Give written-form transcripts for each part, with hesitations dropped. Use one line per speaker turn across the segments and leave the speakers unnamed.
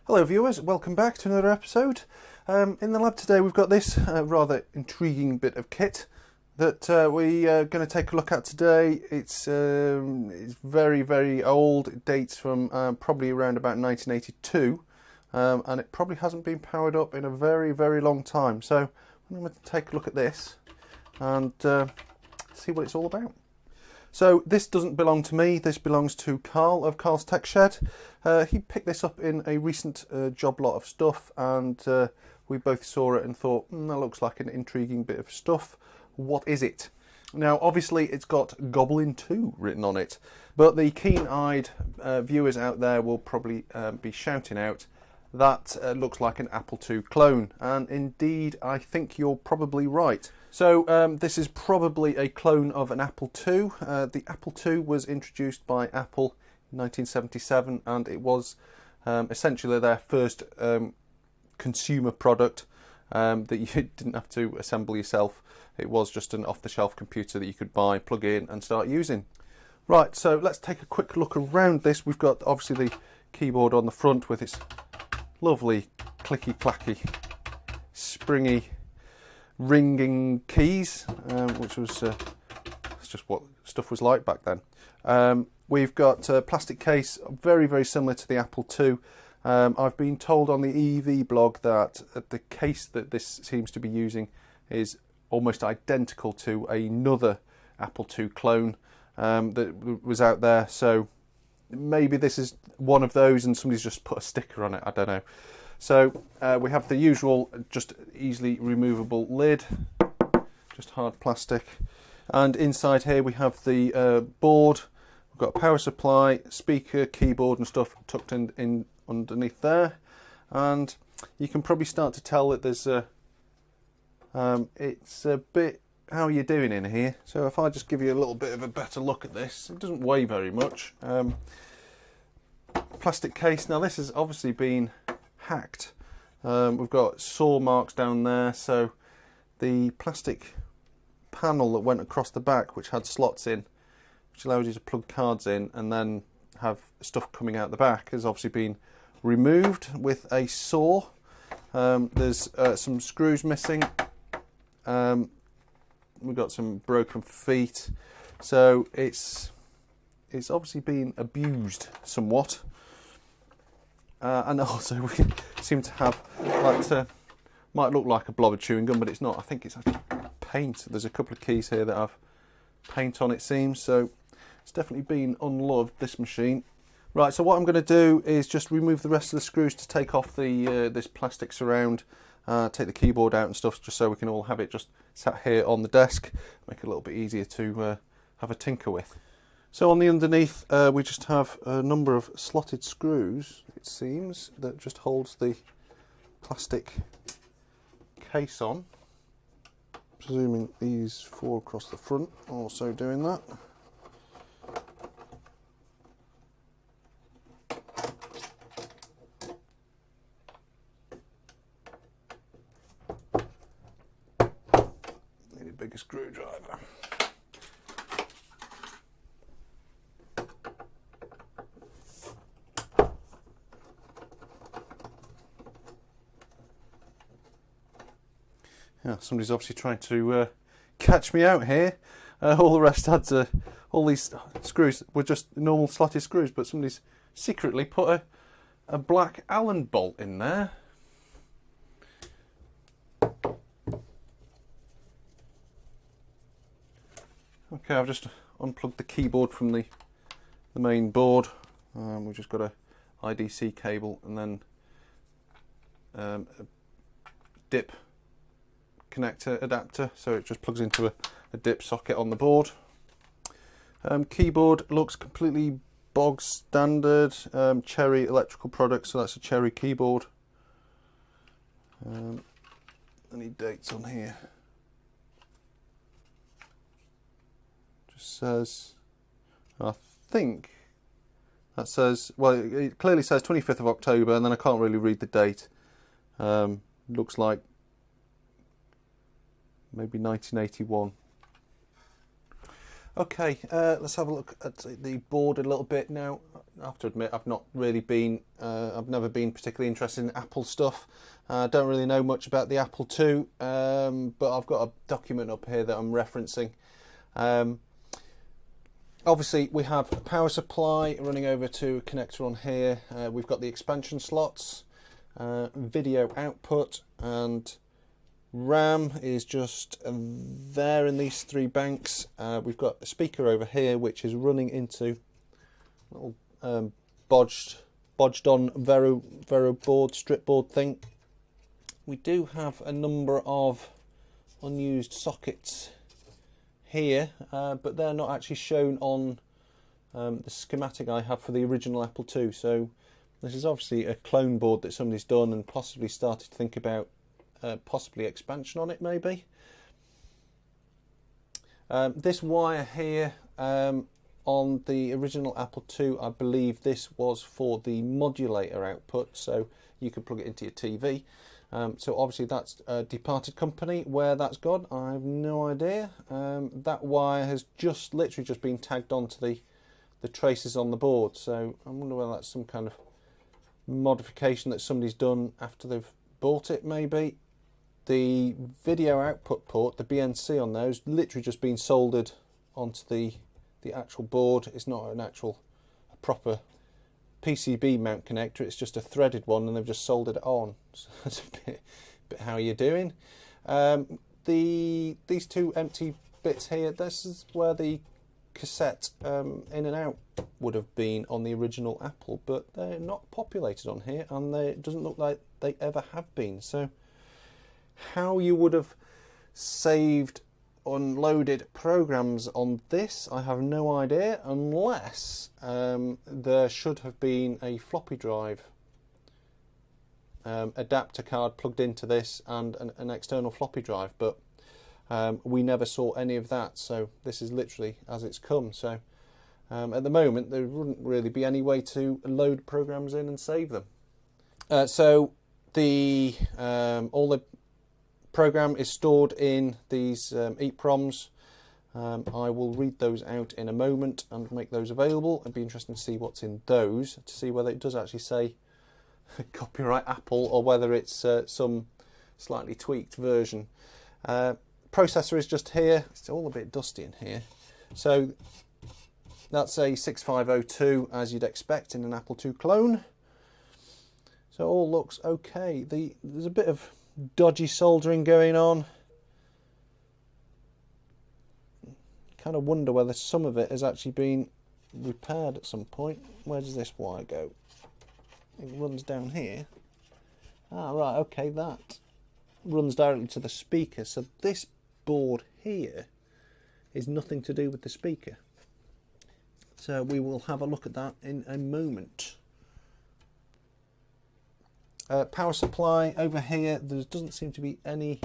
Hello viewers, welcome back to another episode. In the lab today we've got this rather intriguing bit of kit that we are going to take a look at today. It's very, very old. It dates from probably around about 1982 and it probably hasn't been powered up in a very, very long time. So I'm going to take a look at this and see what it's all about. So this doesn't belong to me, this belongs to Carl of Carl's Tech Shed. He picked this up in a recent job lot of stuff and we both saw it and thought, that looks like an intriguing bit of stuff. What is it? Now obviously it's got Goblin 2 written on it, but the keen-eyed viewers out there will probably be shouting out that looks like an Apple II clone, and indeed I think you're probably right. So this is probably a clone of an Apple II. The Apple II was introduced by Apple in 1977 and it was essentially their first consumer product that you didn't have to assemble yourself. It was just an off-the-shelf computer that you could buy, plug in and start using. Right, so let's take a quick look around this. We've got obviously the keyboard on the front with its lovely clicky-clacky, springy, ringing keys, which was it's just what stuff was like back then. We've got a plastic case, very, very similar to the Apple II. I've been told on the EV blog that the case that this seems to be using is almost identical to another Apple II clone that was out there. So maybe this is one of those and somebody's just put a sticker on it, I don't know. So we have the usual just easily removable lid, just hard plastic, and inside here we have the board. We've got a power supply, speaker, keyboard and stuff tucked in underneath there, and you can probably start to tell that there's it's a bit, how are you doing in here? So if I just give you a little bit of a better look at this, it doesn't weigh very much. Plastic case, now this has obviously been hacked. We've got saw marks down there, so the plastic panel that went across the back, which had slots in, which allows you to plug cards in and then have stuff coming out the back, has obviously been removed with a saw. There's some screws missing. We've got some broken feet, so it's obviously been abused somewhat. And also we seem to have, might look like a blob of chewing gum, but it's not. I think it's actually paint. There's a couple of keys here that have paint on, it seems, so it's definitely been unloved, this machine. Right, so what I'm going to do is just remove the rest of the screws to take off the this plastic surround, take the keyboard out and stuff, just so we can all have it just sat here on the desk, make it a little bit easier to have a tinker with. So on the underneath we just have a number of slotted screws, it seems, that just holds the plastic case on. Presuming these four across the front are also doing that. Need a bigger screwdriver. Yeah, somebody's obviously trying to catch me out here. All the rest had all these screws were just normal slotted screws, but somebody's secretly put a black Allen bolt in there. Okay, I've just unplugged the keyboard from the main board. We've just got a IDC cable and then a dip connector adapter, so it just plugs into a dip socket on the board. Keyboard looks completely bog standard, Cherry electrical product, so that's a Cherry keyboard. Any dates on here? Just says, I think that says, well, it clearly says 25th of October, and then I can't really read the date. Looks like maybe 1981. Okay, let's have a look at the board a little bit now. I have to admit, I've never been particularly interested in Apple stuff. I don't really know much about the Apple II, but I've got a document up here that I'm referencing. Obviously, we have a power supply running over to a connector on here. We've got the expansion slots, video output, and RAM is just there in these three banks. We've got a speaker over here which is running into a little bodged on Vero board, strip board thing. We do have a number of unused sockets here, but they're not actually shown on the schematic I have for the original Apple II. So this is obviously a clone board that somebody's done and possibly started to think about possibly expansion on it, maybe. This wire here on the original Apple II, I believe this was for the modulator output, so you could plug it into your TV. So obviously that's a departed company. Where that's gone, I have no idea. That wire has literally just been tagged onto the traces on the board, so I wonder whether that's some kind of modification that somebody's done after they've bought it, maybe. The video output port, the BNC on there, has literally just been soldered onto the actual board. It's not a proper PCB mount connector, it's just a threaded one and they've just soldered it on. So that's a bit how you're doing. These two empty bits here, this is where the cassette in and out would have been on the original Apple, but they're not populated on here and it doesn't look like they ever have been. So how you would have saved unloaded programs on this, I have no idea, unless there should have been a floppy drive adapter card plugged into this and an external floppy drive, but we never saw any of that, so this is literally as it's come. So at the moment there wouldn't really be any way to load programs in and save them. So all the program is stored in these EEPROMs. I will read those out in a moment and make those available. It'd be interesting to see what's in those, to see whether it does actually say copyright Apple or whether it's some slightly tweaked version. Processor is just here. It's all a bit dusty in here. So that's a 6502 as you'd expect in an Apple II clone. So it all looks okay. There's a bit of dodgy soldering going on. Kind of wonder whether some of it has actually been repaired at some point. Where does this wire go? It runs down here. Ah, right, okay, that runs directly to the speaker. So this board here is nothing to do with the speaker. So we will have a look at that in a moment. Power supply over here, there doesn't seem to be any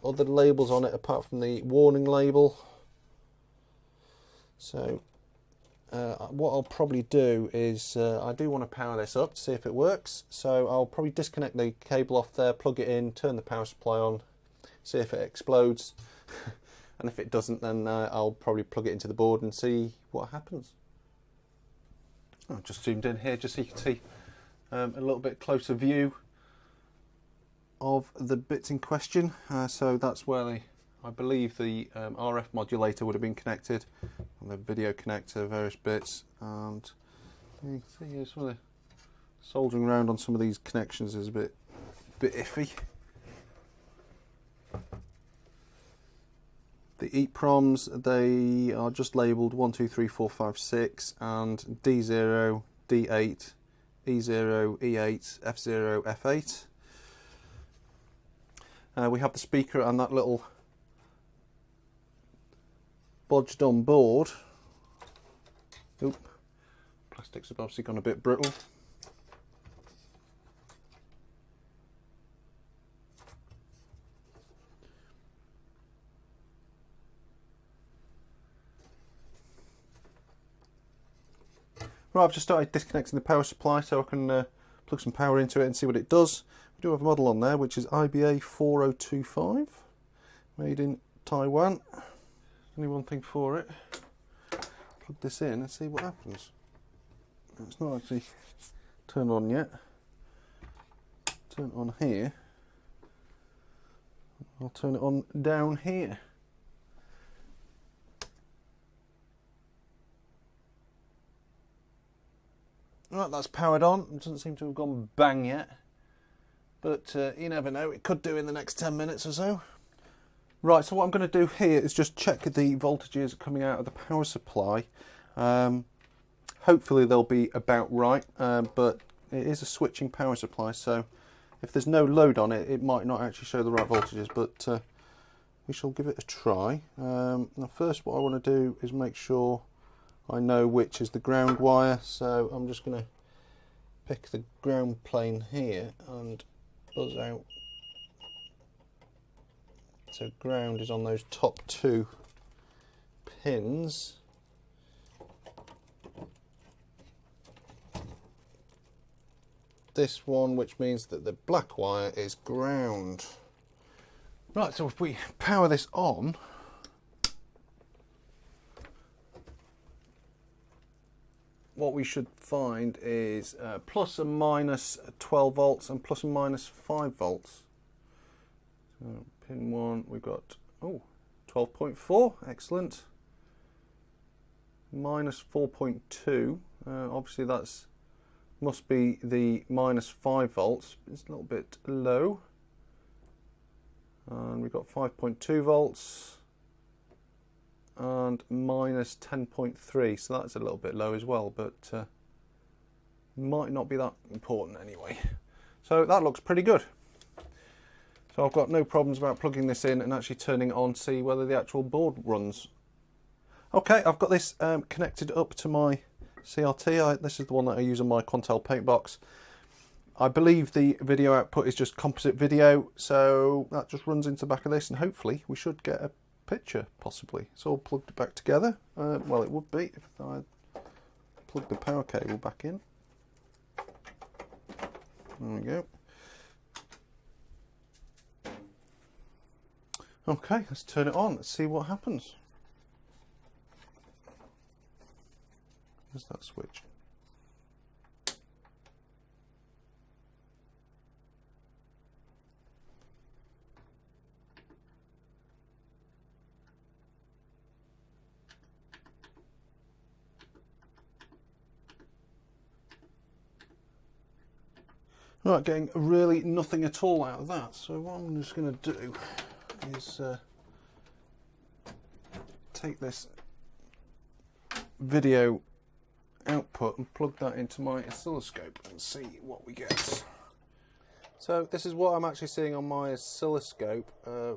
other labels on it apart from the warning label. So what I'll probably do is I do want to power this up to see if it works, so I'll probably disconnect the cable off there, plug it in, turn the power supply on, see if it explodes and if it doesn't, then I'll probably plug it into the board and see what happens. I've just zoomed in here just so you can see a little bit closer view of the bits in question. So that's where I believe the RF modulator would have been connected, and the video connector, various bits, and you can see here some of the soldering around on some of these connections is a bit iffy. The EEPROMs, they are just labelled 1, 2, 3, 4, 5, 6 and D0, D8, E0, E8, F0, F8. We have the speaker and that little bodged on board. Oop, plastics have obviously gone a bit brittle. Right, I've just started disconnecting the power supply so I can plug some power into it and see what it does. We do have a model on there which is IBA 4025, made in Taiwan. Only one thing for it. plug this in and see what happens. It's not actually turned on yet. Turn it on here. I'll turn it on down here. Right, that's powered on. It doesn't seem to have gone bang yet, but you never know, it could do in the next 10 minutes or so. Right, so what I'm going to do here is just check the voltages coming out of the power supply. Hopefully they'll be about right, but it is a switching power supply, so if there's no load on it, it might not actually show the right voltages, but we shall give it a try. Now first what I want to do is make sure I know which is the ground wire, so I'm just going to pick the ground plane here and buzz out. So ground is on those top 2 pins. This one, which means that the black wire is ground. Right, so if we power this on, what we should find is plus and minus 12 volts and plus and minus 5 volts. So pin 1, we've got 12.4, excellent. Minus 4.2, obviously that's must be the minus 5 volts. It's a little bit low. And we've got 5.2 volts. And minus 10.3, so that's a little bit low as well, but might not be that important anyway. So that looks pretty good. So I've got no problems about plugging this in and actually turning it on to see whether the actual board runs. Okay, I've got this connected up to my CRT. This is the one that I use on my Quantel paint box. I believe the video output is just composite video, so that just runs into the back of this, and hopefully we should get a picture, possibly. It's all plugged back together. Well, it would be if I plug the power cable back in. There we go. Okay, let's turn it on. Let's see what happens. Where's that switch? Right, getting really nothing at all out of that. So what I'm just going to do is take this video output and plug that into my oscilloscope and see what we get. So this is what I'm actually seeing on my oscilloscope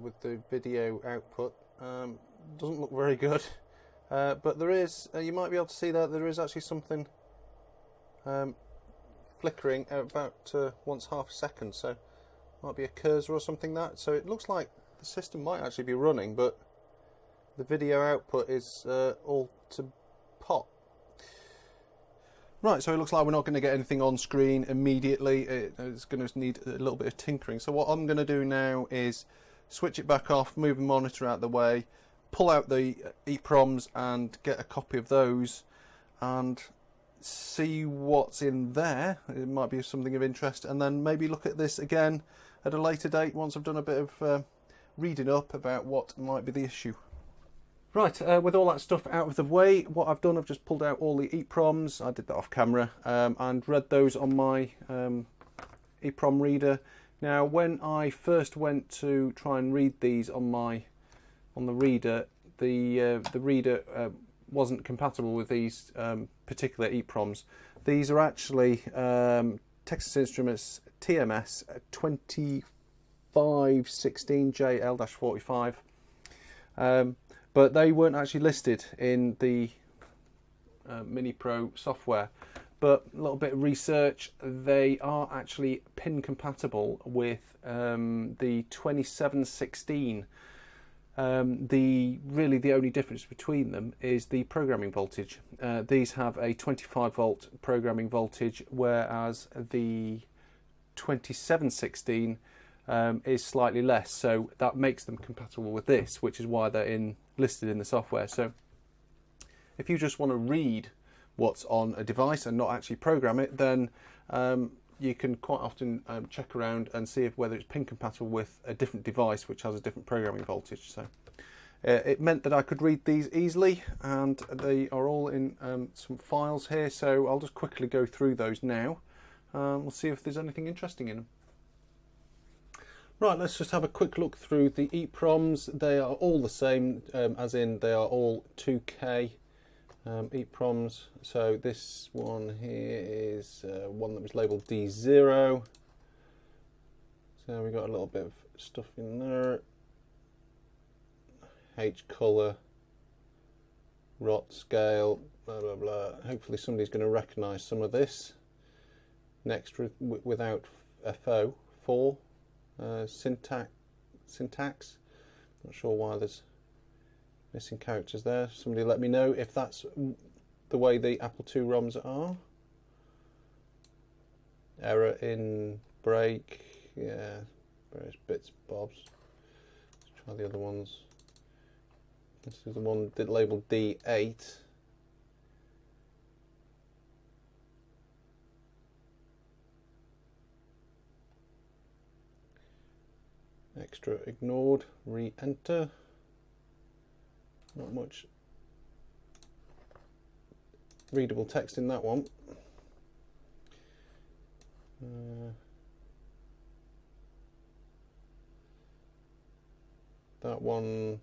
with the video output. Doesn't look very good, but there is, you might be able to see that there is actually something flickering about once half a second, so might be a cursor or something that. So it looks like the system might actually be running, but the video output is all to pot. Right, so it looks like we're not going to get anything on screen immediately. It's going to need a little bit of tinkering. So what I'm going to do now is switch it back off, move the monitor out of the way, pull out the EEPROMs and get a copy of those and see what's in there. It might be something of interest, and then maybe look at this again at a later date once I've done a bit of reading up about what might be the issue. Right, with all that stuff out of the way, what I've done, I've just pulled out all the EEPROMs. I did that off camera, and read those on my EEPROM reader. Now, when I first went to try and read these on the reader, the reader wasn't compatible with these particular EEPROMs. These are actually Texas Instruments TMS 2516JL-45. But they weren't actually listed in the Mini Pro software. But a little bit of research, they are actually pin compatible with the 2716. Really the only difference between them is the programming voltage. These have a 25 volt programming voltage, whereas the 2716 is slightly less, so that makes them compatible with this, which is why they're listed in the software. So If you just want to read what's on a device and not actually program it, then you can quite often check around and see whether it's pin compatible with a different device which has a different programming voltage. So it meant that I could read these easily, and they are all in some files here, so I'll just quickly go through those now. We'll see if there's anything interesting in them. Right, let's just have a quick look through the EEPROMs. They are all the same, as in they are all 2K EEPROMs. So this one here is one that was labelled D0. So we got a little bit of stuff in there. H colour, rot scale, blah blah blah. Hopefully somebody's going to recognise some of this. Next, without FO, 4 syntax. Not sure why there's missing characters there. Somebody let me know if that's the way the Apple II ROMs are. Error in break, yeah, various bits, bobs. Let's try the other ones. This is the one that labelled D8. Extra ignored, re-enter. Not much readable text in that one. That one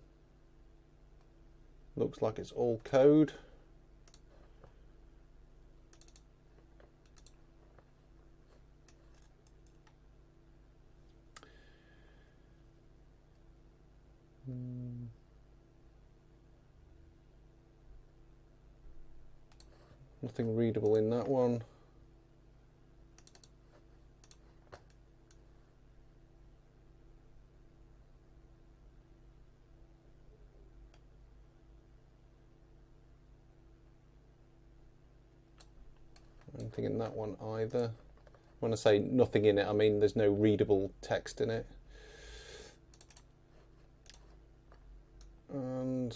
looks like it's all code. Nothing readable in that one. Nothing in that one either. When I say nothing in it, I mean there's no readable text in it. And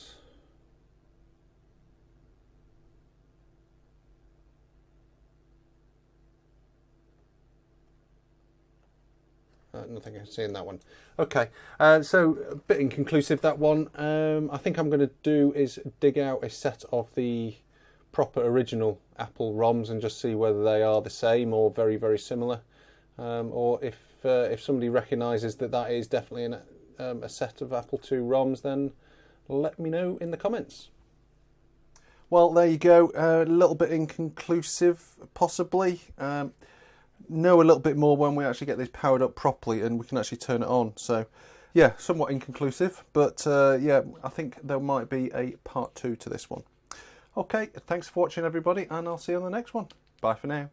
nothing I can see in that one. Okay, so a bit inconclusive, that one. I think I'm going to do is dig out a set of the proper original Apple ROMs and just see whether they are the same or very, very similar, or if somebody recognises that that is definitely a set of Apple II ROMs, then let me know in the comments. Well, there you go. A little bit inconclusive, possibly. Know a little bit more when we actually get this powered up properly and we can actually turn it on. So, yeah, somewhat inconclusive, but yeah, I think there might be a part 2 to this one. Okay, thanks for watching, everybody, and I'll see you on the next one. Bye for now.